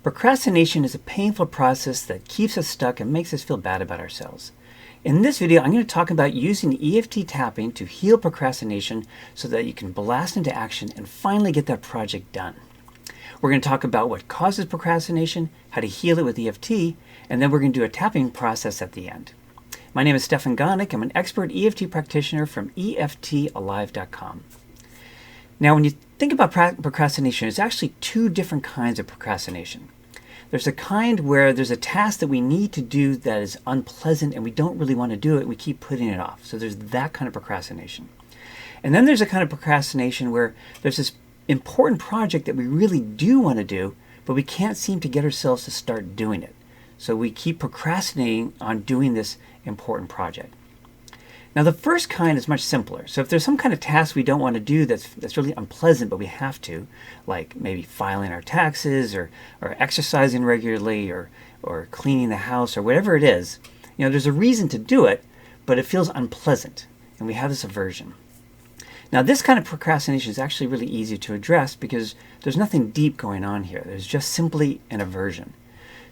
Procrastination is a painful process that keeps us stuck and makes us feel bad about ourselves. In this video, I'm going to talk about using EFT tapping to heal procrastination so that you can blast into action and finally get that project done. We're going to talk about what causes procrastination, how to heal it with EFT, and then we're going to do a tapping process at the end. My name is Stefan Gonick. I'm an expert EFT practitioner from EFTalive.com. Now, when you think about procrastination, there's actually two different kinds of procrastination. There's a kind where there's a task that we need to do that is unpleasant and we don't really want to do it. We keep putting it off. So there's that kind of procrastination. And then there's a kind of procrastination where there's this important project that we really do want to do, but we can't seem to get ourselves to start doing it. So we keep procrastinating on doing this important project. Now, the first kind is much simpler. So if there's some kind of task we don't want to do that's really unpleasant, but we have to, like maybe filing our taxes or exercising regularly or cleaning the house or whatever it is, there's a reason to do it, but it feels unpleasant, and we have this aversion. Now, this kind of procrastination is actually really easy to address because there's nothing deep going on here. There's just simply an aversion.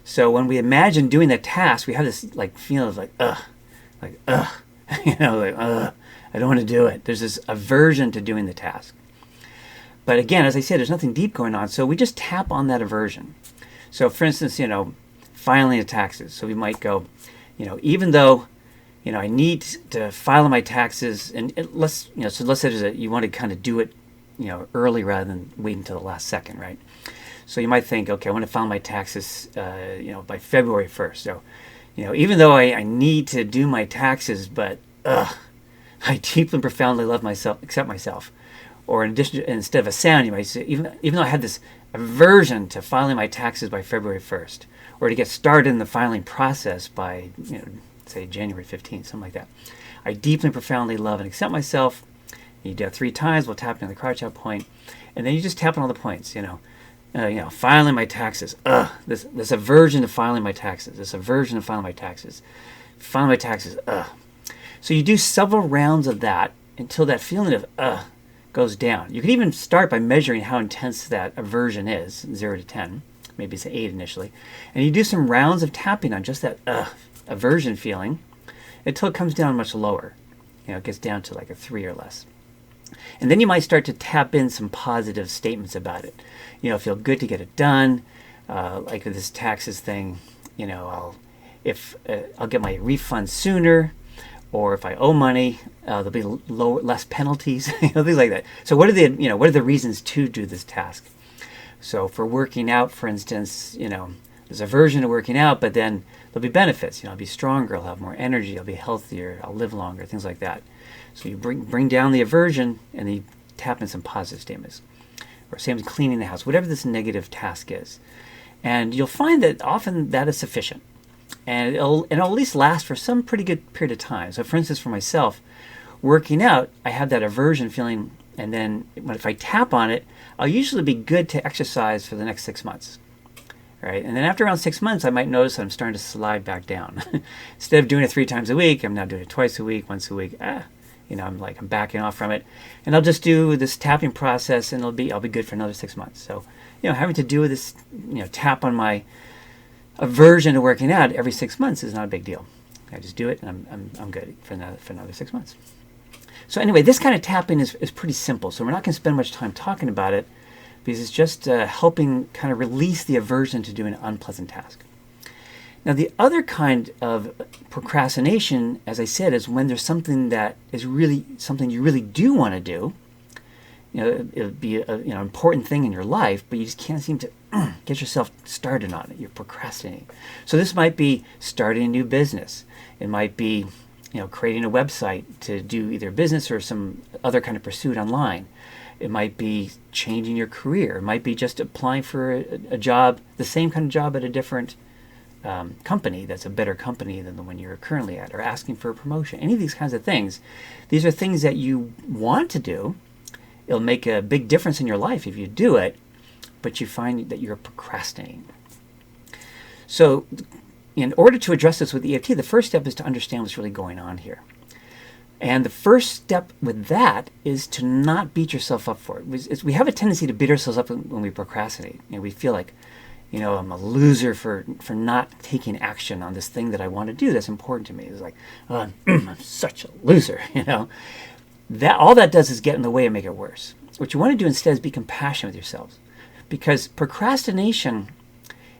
So when we imagine doing the task, we have this feeling of ugh. I don't want to do it. There's this aversion to doing the task. But again, as I said, there's nothing deep going on, so we just tap on that aversion. So for instance, filing the taxes. So we might go, even though, I need to file my taxes, and let's say you want to kind of do it, early rather than wait until the last second, right? So you might think, okay, I want to file my taxes, by February 1st. So, even though I need to do my taxes, but I deeply and profoundly accept myself. Or instead of a sound, you might say, even though I had this aversion to filing my taxes by February 1st, or to get started in the filing process by, say January 15th, something like that. I deeply and profoundly love and accept myself. You do it 3 times, we'll tap on the card tap point, and then you just tap on all the points, filing my taxes. This aversion to filing my taxes. This aversion to filing my taxes. Filing my taxes. So you do several rounds of that until that feeling of goes down. You can even start by measuring how intense that aversion is, 0 to 10. Maybe it's an 8 initially. And you do some rounds of tapping on just that aversion feeling until it comes down much lower. It gets down to like a 3 or less. And then you might start to tap in some positive statements about it. Feel good to get it done. Like with this taxes thing, I'll get my refund sooner, or if I owe money, there'll be less penalties, things like that. So what are the reasons to do this task? So for working out, for instance, there's aversion to working out, but then there'll be benefits. I'll be stronger, I'll have more energy, I'll be healthier, I'll live longer, things like that. So you bring down the aversion and then you tap in some positive statements. Or same as cleaning the house, whatever this negative task is. And you'll find that often that is sufficient. And it'll at least last for some pretty good period of time. So for instance, for myself, working out, I have that aversion feeling, and then if I tap on it, I'll usually be good to exercise for the next 6 months. Right? And then after around 6 months, I might notice that I'm starting to slide back down. Instead of doing it 3 times a week, I'm now doing it twice a week, once a week. I'm backing off from it, and I'll just do this tapping process, and I'll be good for another 6 months. So, having to do this, tap on my aversion to working out every 6 months is not a big deal. I just do it, and I'm good for another 6 months. So anyway, this kind of tapping is pretty simple. So we're not going to spend much time talking about it because it's just helping kind of release the aversion to doing an unpleasant task. Now, the other kind of procrastination, as I said, is when there's something that is really something you really do want to do. It would be an important thing in your life, but you just can't seem to get yourself started on it. You're procrastinating. So this might be starting a new business. It might be, creating a website to do either business or some other kind of pursuit online. It might be changing your career. It might be just applying for a job, the same kind of job at a different company that's a better company than the one you're currently at, or asking for a promotion. Any of these kinds of things. These are things that you want to do. It'll make a big difference in your life if you do it, but you find that you're procrastinating. So in order to address this with EFT, the first step is to understand what's really going on here. And the first step with that is to not beat yourself up for it. We have a tendency to beat ourselves up when we procrastinate. We feel like, I'm a loser for not taking action on this thing that I want to do that's important to me. It's like, oh, I'm such a loser, That all that does is get in the way and make it worse. What you want to do instead is be compassionate with yourselves, because procrastination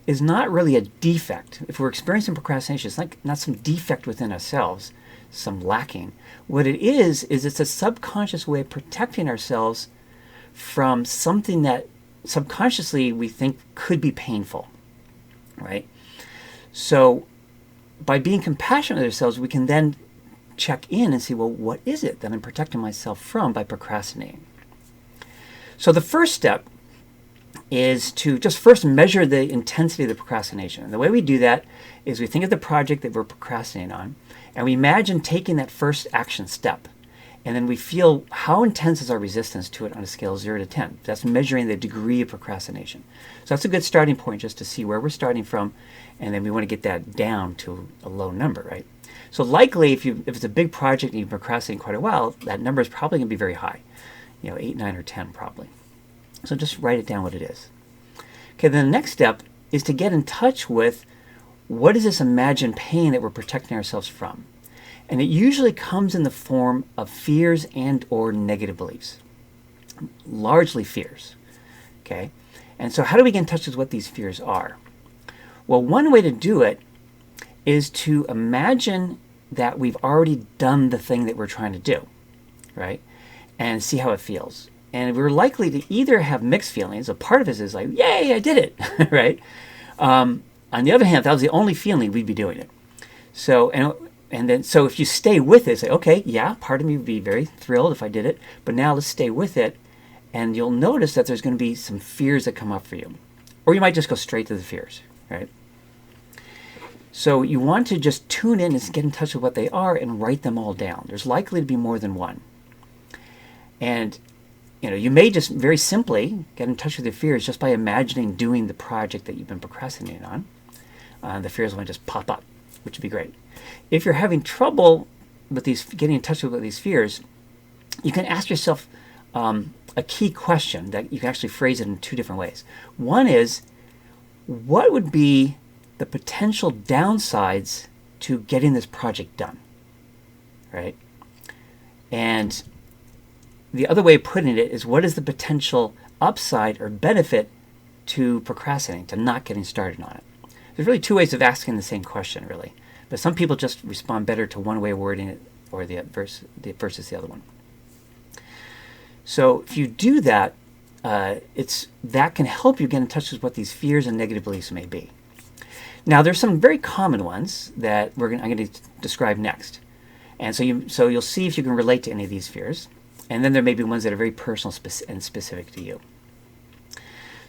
is not really a defect. If we're experiencing procrastination, it's like not some defect within ourselves, some lacking. What it is it's a subconscious way of protecting ourselves from something that subconsciously we think could be painful, right? So by being compassionate with ourselves, we can then check in and see, well, what is it that I'm protecting myself from by procrastinating? So the first step is to just first measure the intensity of the procrastination. And the way we do that is we think of the project that we're procrastinating on, and we imagine taking that first action step. And then we feel how intense is our resistance to it on a scale of 0 to 10. That's measuring the degree of procrastination. So that's a good starting point, just to see where we're starting from, and then we want to get that down to a low number, right? So likely, if it's a big project and you've been procrastinating quite a while, that number is probably going to be very high, 8, 9, or 10 probably. So just write it down what it is. Okay, then the next step is to get in touch with what is this imagined pain that we're protecting ourselves from. And it usually comes in the form of fears and or negative beliefs, largely fears. Okay, and so how do we get in touch with what these fears are? Well, one way to do it is to imagine that we've already done the thing that we're trying to do, right? And see how it feels. And we're likely to either have mixed feelings. A part of us is like, yay, I did it, right? On the other hand, if that was the only feeling, we'd be doing it. So, so if you stay with it, say, okay, yeah, part of me would be very thrilled if I did it, but now let's stay with it, and you'll notice that there's going to be some fears that come up for you. Or you might just go straight to the fears, right? So you want to just tune in and get in touch with what they are and write them all down. There's likely to be more than one. And you may just very simply get in touch with your fears just by imagining doing the project that you've been procrastinating on. The fears will just pop up, which would be great. If you're having trouble with getting in touch with these fears, you can ask yourself a key question that you can actually phrase it in 2 different ways. One is, what would be the potential downsides to getting this project done, right? And the other way of putting it is, what is the potential upside or benefit to procrastinating, to not getting started on it? There's really 2 ways of asking the same question, really. But some people just respond better to one way of wording it or versus the other one. So if you do that, that can help you get in touch with what these fears and negative beliefs may be. Now, there's some very common ones that I'm going to describe next. And so you'll see if you can relate to any of these fears. And then there may be ones that are very personal and specific to you.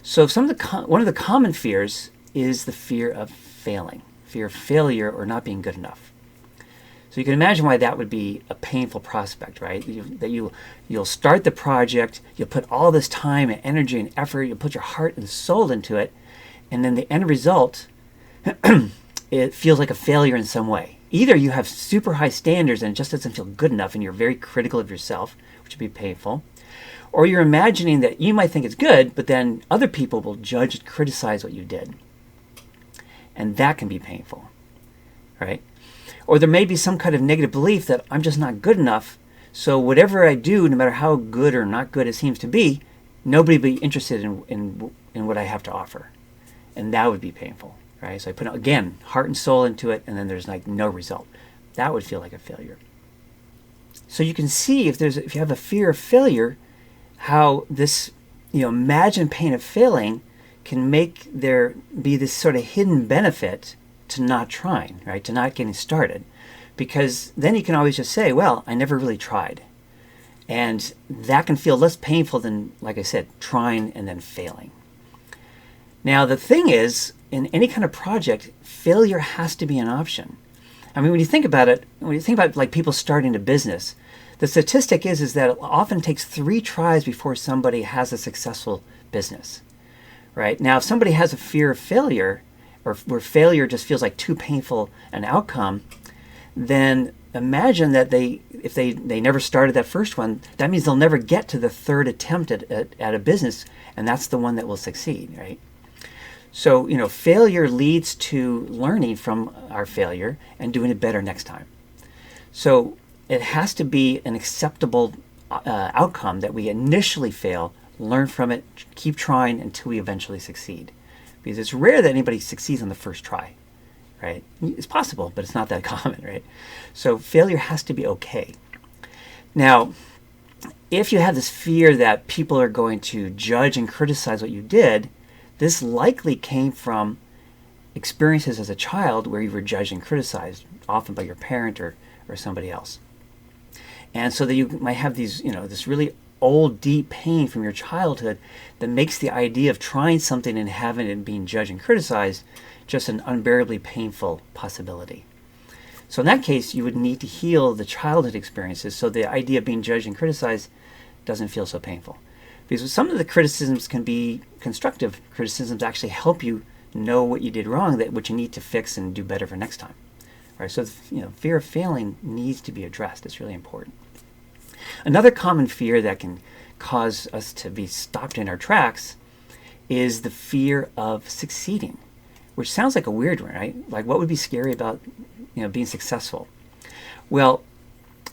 So one of the common fears is the fear of failing, fear of failure or not being good enough. So you can imagine why that would be a painful prospect, right? You'll start the project, you'll put all this time and energy and effort, you'll put your heart and soul into it, and then the end result, it feels like a failure in some way. Either you have super high standards and it just doesn't feel good enough and you're very critical of yourself, which would be painful, or you're imagining that you might think it's good, but then other people will judge and criticize what you did. And that can be painful, right? Or there may be some kind of negative belief that I'm just not good enough, so whatever I do, no matter how good or not good it seems to be, nobody will be interested in what I have to offer. And that would be painful, right? So I put, again, heart and soul into it, and then there's like no result. That would feel like a failure. So you can see if you have a fear of failure, how this imagined pain of failing can make there be this sort of hidden benefit to not trying, right? To not getting started. Because then you can always just say, well, I never really tried. And that can feel less painful than, like I said, trying and then failing. Now, the thing is, in any kind of project, failure has to be an option. I mean, when you think about like people starting a business, the statistic is that it often takes 3 tries before somebody has a successful business, right? Now, if somebody has a fear of failure, or where failure just feels like too painful an outcome, then imagine that if they never started that first one, that means they'll never get to the 3rd attempt at a business, and that's the one that will succeed, right? So, failure leads to learning from our failure and doing it better next time. So it has to be an acceptable outcome that we initially fail, learn from it, keep trying until we eventually succeed. Because it's rare that anybody succeeds on the first try, right? It's possible, but it's not that common, right? So failure has to be okay. Now, if you have this fear that people are going to judge and criticize what you did, this likely came from experiences as a child where you were judged and criticized, often by your parent or somebody else. And so that you might have these, this really old, deep pain from your childhood that makes the idea of trying something and having it being judged and criticized just an unbearably painful possibility. So in that case, you would need to heal the childhood experiences so the idea of being judged and criticized doesn't feel so painful. Because some of the criticisms can be constructive. Criticisms actually help you know what you did wrong, what you need to fix and do better for next time. Right? So fear of failing needs to be addressed. It's really important. Another common fear that can cause us to be stopped in our tracks is the fear of succeeding, which sounds like a weird one, right? Like, what would be scary about being successful? Well,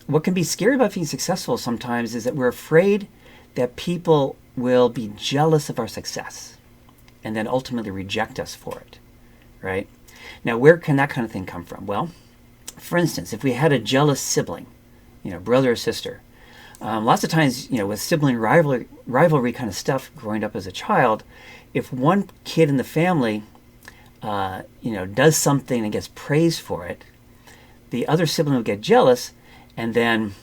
what can be scary about being successful sometimes is that we're afraid that people will be jealous of our success and then ultimately reject us for it, right? Now, where can that kind of thing come from? Well, for instance, if we had a jealous sibling, brother or sister, lots of times, with sibling rivalry kind of stuff growing up as a child, if one kid in the family, does something and gets praised for it, the other sibling will get jealous and then,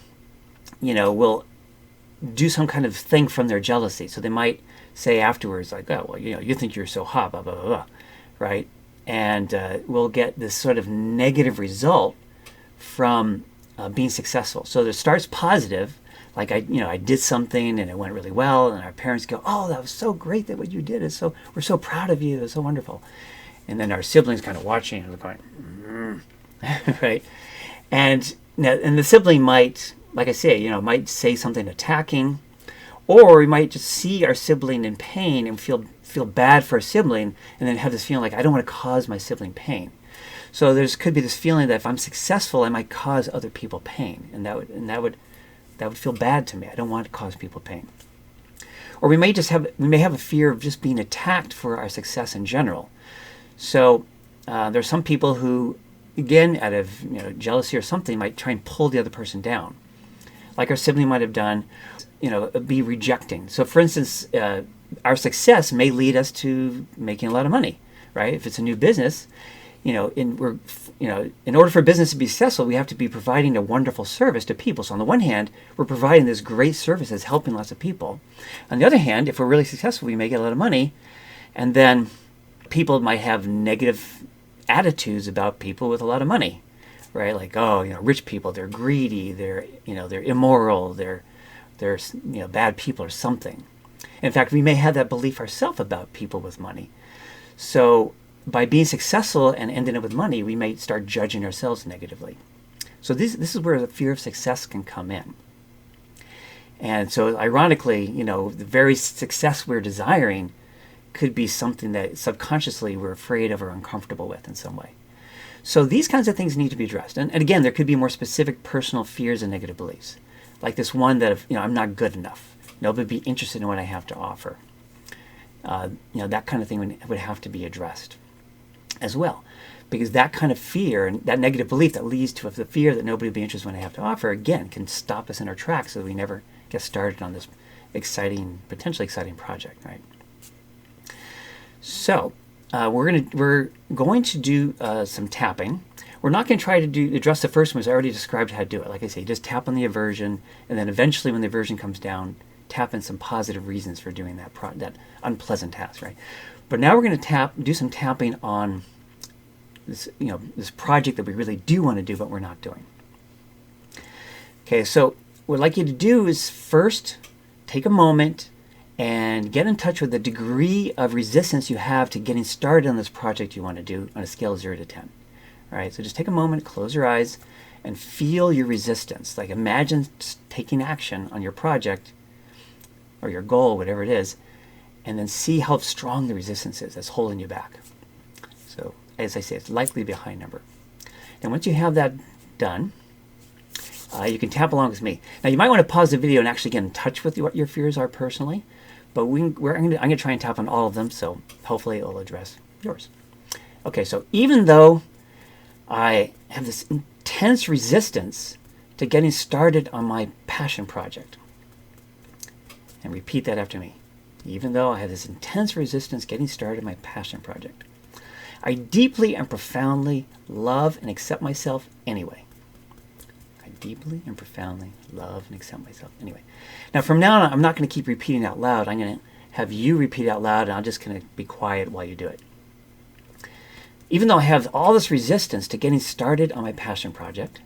will do some kind of thing from their jealousy. So they might say afterwards, like, oh, well, you think you're so hot, blah, blah, blah, blah, right? And we'll get this sort of negative result from being successful. So it starts positive, like I did something and it went really well, and our parents go, oh, that was so great that what you did is we're so proud of you, it's so wonderful. And then our siblings kind of watching and going, right? And the sibling might, like I say, might say something attacking, or we might just see our sibling in pain and feel bad for a sibling, and then have this feeling like I don't want to cause my sibling pain. So could be this feeling that if I'm successful, I might cause other people pain, and that would feel bad to me. I don't want to cause people pain. Or we may have a fear of just being attacked for our success in general. So there's some people who, again, out of jealousy or something, might try and pull the other person down, like our sibling might have done. Be rejecting. So, for instance, our success may lead us to making a lot of money, right? If it's a new business, in order for a business to be successful, we have to be providing a wonderful service to people. So on the one hand, we're providing this great service that's helping lots of people. On the other hand, if we're really successful, we may get a lot of money, and then people might have negative attitudes about people with a lot of money, right? Like, oh, rich people, they're greedy, they're immoral, they're bad people or something. In fact, we may have that belief ourselves about people with money. So by being successful and ending up with money, we may start judging ourselves negatively. So this is where the fear of success can come in. And so ironically, the very success we're desiring could be something that subconsciously we're afraid of or uncomfortable with in some way. So these kinds of things need to be addressed. And again, there could be more specific personal fears and negative beliefs. Like this one that I'm not good enough. Nobody would be interested in what I have to offer. That kind of thing would have to be addressed as well. Because that kind of fear and that negative belief that leads to the fear that nobody will be interested in what I have to offer, again, can stop us in our tracks so that we never get started on this potentially exciting project, right? So we're going to do some tapping. We're not going to try to address the first one, because I already described how to do it. Like I say, just tap on the aversion, and then eventually when the aversion comes down, tap in some positive reasons for doing that unpleasant task, right? But now we're going to do some tapping on this, this project that we really do want to do, but we're not doing. Okay, so what I'd like you to do is first take a moment and get in touch with the degree of resistance you have to getting started on this project you want to do on a scale of 0 to 10. All right, so just take a moment, close your eyes, and feel your resistance. Like imagine taking action on your project or your goal, whatever it is, and then see how strong the resistance is that's holding you back. So, as I say, it's likely to be a high number. And once you have that done, you can tap along with me. Now, you might want to pause the video and actually get in touch with what your fears are personally, but I'm going to try and tap on all of them, so hopefully it'll address yours. Okay, so even though I have this intense resistance to getting started on my passion project, and repeat that after me. Even though I have this intense resistance getting started on my passion project, I deeply and profoundly love and accept myself anyway. I deeply and profoundly love and accept myself anyway. Now, from now on, I'm not going to keep repeating out loud. I'm going to have you repeat out loud, and I'm just going to be quiet while you do it. Even though I have all this resistance to getting started on my passion project,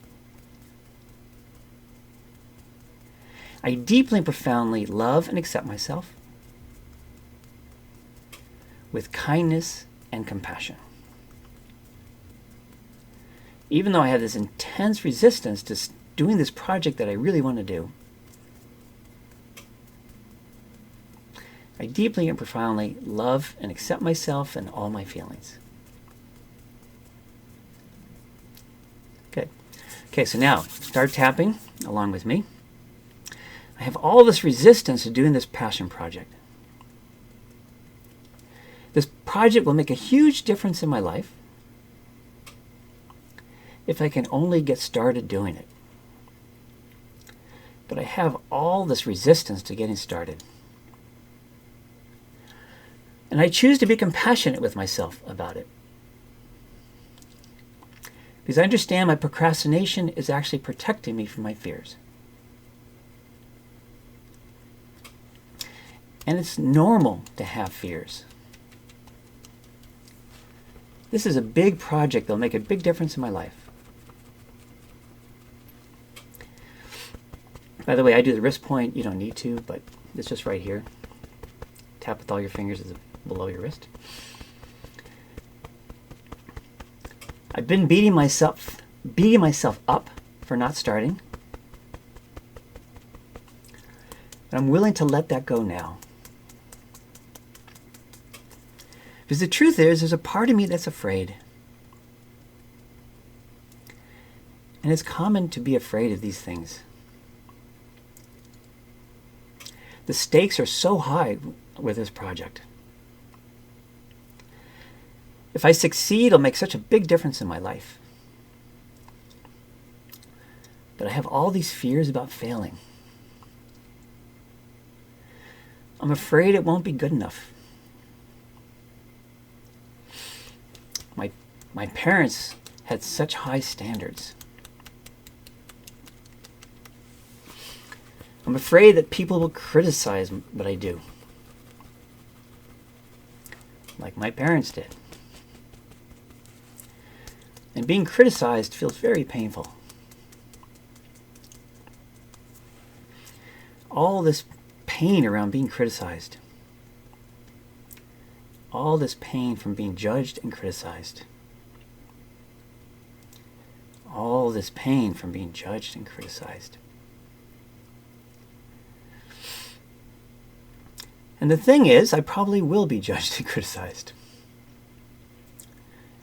I deeply and profoundly love and accept myself with kindness and compassion. Even though I have this intense resistance to doing this project that I really want to do, I deeply and profoundly love and accept myself and all my feelings. Good. Okay, so now start tapping along with me. I have all this resistance to doing this passion project. This project will make a huge difference in my life if I can only get started doing it. But I have all this resistance to getting started. And I choose to be compassionate with myself about it. Because I understand my procrastination is actually protecting me from my fears. And it's normal to have fears. This is a big project that'll make a big difference in my life. By the way, I do the wrist point. You don't need to, but it's just right here. Tap with all your fingers below your wrist. I've been beating myself up for not starting. But I'm willing to let that go now. Because the truth is, there's a part of me that's afraid. And it's common to be afraid of these things. The stakes are so high with this project. If I succeed, it'll make such a big difference in my life. But I have all these fears about failing. I'm afraid it won't be good enough. My parents had such high standards. I'm afraid that people will criticize what I do, like my parents did. And being criticized feels very painful. All this pain around being criticized. All this pain from being judged and criticized. All this pain from being judged and criticized. And the thing is, I probably will be judged and criticized.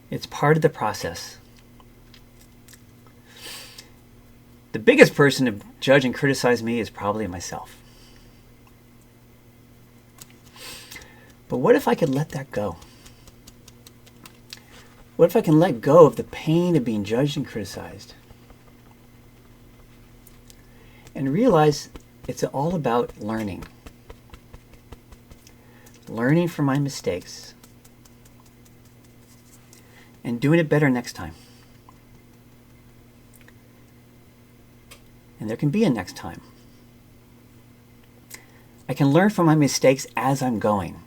It's part of the process. The biggest person to judge and criticize me is probably myself. But what if I could let that go? What if I can let go of the pain of being judged and criticized? And realize it's all about learning. Learning from my mistakes. And doing it better next time. And there can be a next time. I can learn from my mistakes as I'm going.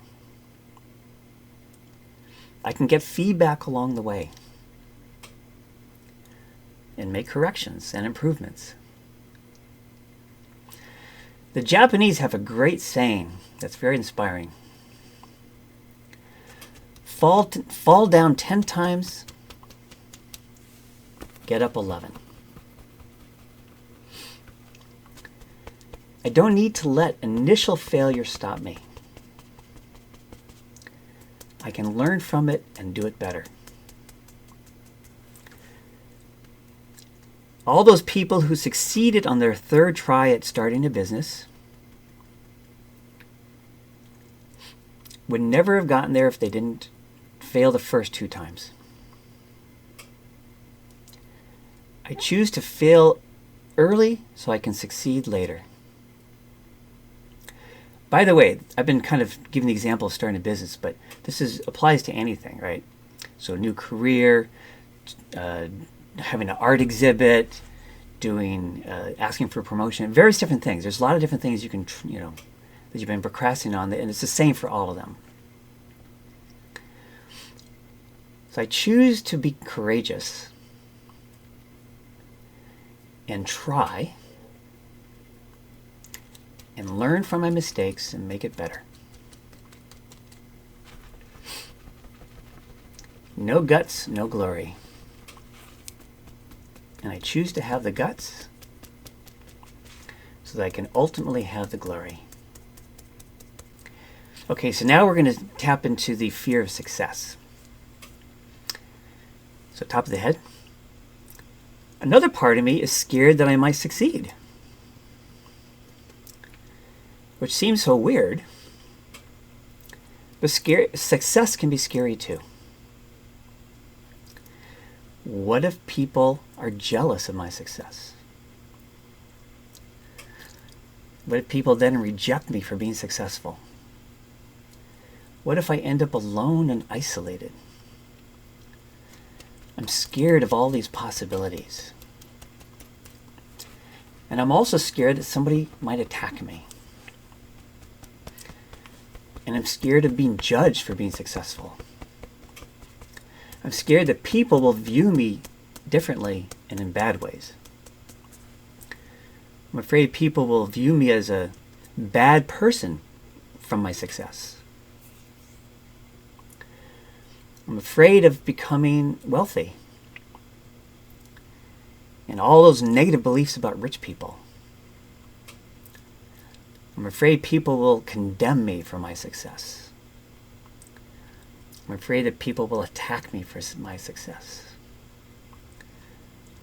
I can get feedback along the way and make corrections and improvements. The Japanese have a great saying that's very inspiring. Fall down 10 times, get up 11. I don't need to let initial failure stop me. I can learn from it and do it better. All those people who succeeded on their third try at starting a business would never have gotten there if they didn't fail the first 2 times. I choose to fail early so I can succeed later. By the way, I've been kind of giving the example of starting a business, but this applies to anything, right? So a new career, having an art exhibit, asking for a promotion, various different things. There's a lot of different things you can, that you've been procrastinating on, and it's the same for all of them. So I choose to be courageous and try and learn from my mistakes and make it better. No guts, no glory. And I choose to have the guts so that I can ultimately have the glory. Okay, so now we're going to tap into the fear of success. So top of the head. Another part of me is scared that I might succeed, which seems so weird, but success can be scary too. What if people are jealous of my success? What if people then reject me for being successful? What if I end up alone and isolated? I'm scared of all these possibilities. And I'm also scared that somebody might attack me. And I'm scared of being judged for being successful. I'm scared that people will view me differently and in bad ways. I'm afraid people will view me as a bad person from my success. I'm afraid of becoming wealthy and all those negative beliefs about rich people. I'm afraid people will condemn me for my success. I'm afraid that people will attack me for my success.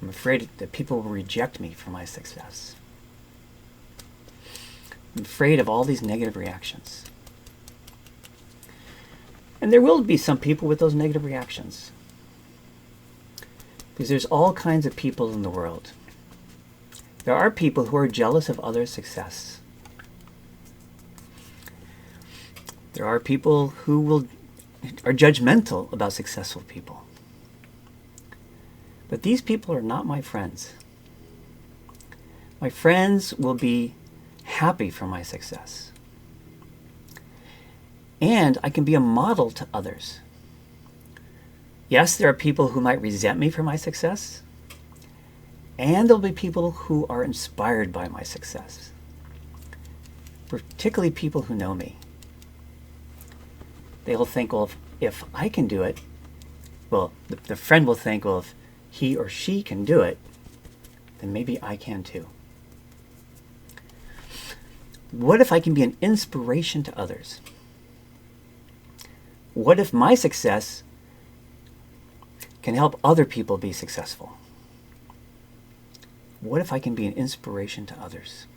I'm afraid that people will reject me for my success. I'm afraid of all these negative reactions. And there will be some people with those negative reactions. Because there's all kinds of people in the world. There are people who are jealous of others' success. There are people who are judgmental about successful people. But these people are not my friends. My friends will be happy for my success. And I can be a model to others. Yes, there are people who might resent me for my success. And there'll be people who are inspired by my success. Particularly people who know me. They'll think, well, if I can do it, well, the friend will think, well, if he or she can do it, then maybe I can too. What if I can be an inspiration to others? What if my success can help other people be successful? What if I can be an inspiration to others?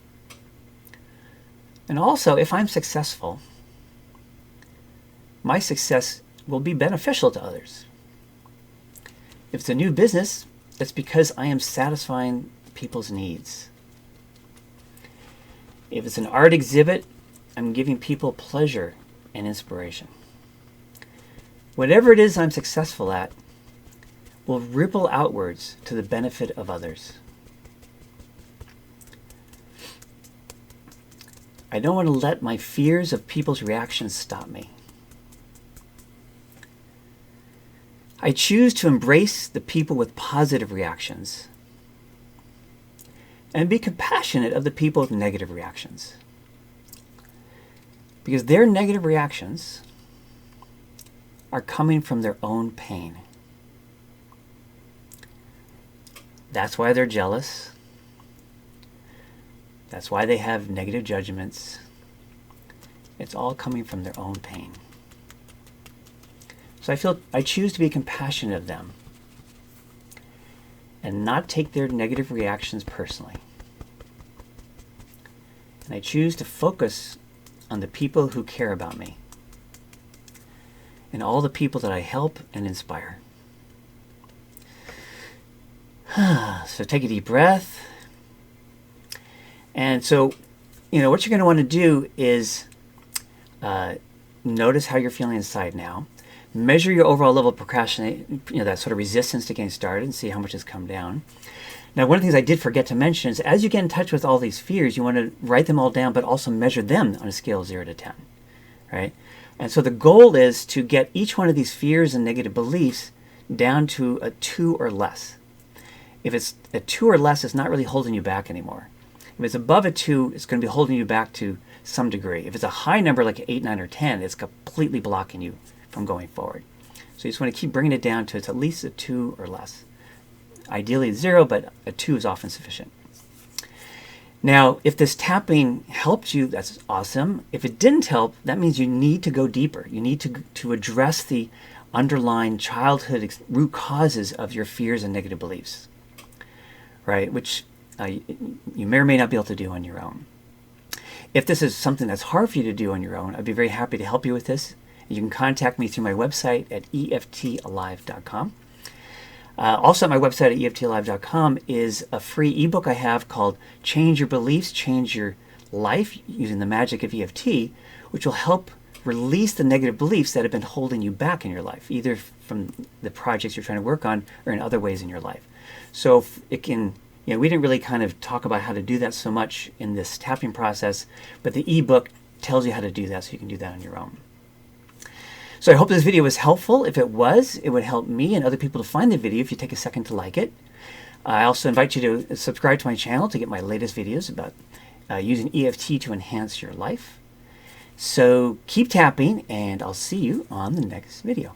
And also, if I'm successful, my success will be beneficial to others. If it's a new business, it's because I am satisfying people's needs. If it's an art exhibit, I'm giving people pleasure and inspiration. Whatever it is I'm successful at will ripple outwards to the benefit of others. I don't want to let my fears of people's reactions stop me. I choose to embrace the people with positive reactions and be compassionate of the people with negative reactions. Because their negative reactions are coming from their own pain. That's why they're jealous. That's why they have negative judgments. It's all coming from their own pain. So I choose to be compassionate of them and not take their negative reactions personally. And I choose to focus on the people who care about me and all the people that I help and inspire. So take a deep breath. And so, what you're going to want to do is notice how you're feeling inside now. Measure your overall level of procrastination, that sort of resistance to getting started, and see how much has come down. Now, one of the things I did forget to mention is as you get in touch with all these fears, you want to write them all down, but also measure them on a scale of 0 to 10, right? And so the goal is to get each one of these fears and negative beliefs down to a 2 or less. If it's a 2 or less, it's not really holding you back anymore. If it's above a 2, it's going to be holding you back to some degree. If it's a high number like 8, 9, or 10, it's completely blocking you from going forward. So you just want to keep bringing it down to it's at least a 2 or less. Ideally 0, but a 2 is often sufficient. Now, if this tapping helped you, that's awesome. If it didn't help, that means you need to go deeper. You need to address the underlying childhood root causes of your fears and negative beliefs, right? Which you may or may not be able to do on your own. If this is something that's hard for you to do on your own, I'd be very happy to help you with this. You can contact me through my website at eftalive.com. Also, at my website at eftalive.com is a free ebook I have called Change Your Beliefs, Change Your Life using the magic of EFT, which will help release the negative beliefs that have been holding you back in your life, either from the projects you're trying to work on or in other ways in your life. So it can, we didn't really kind of talk about how to do that so much in this tapping process, but the ebook tells you how to do that so you can do that on your own. So I hope this video was helpful. If it was, it would help me and other people to find the video if you take a second to like it. I also invite you to subscribe to my channel to get my latest videos about using EFT to enhance your life. So keep tapping, and I'll see you on the next video.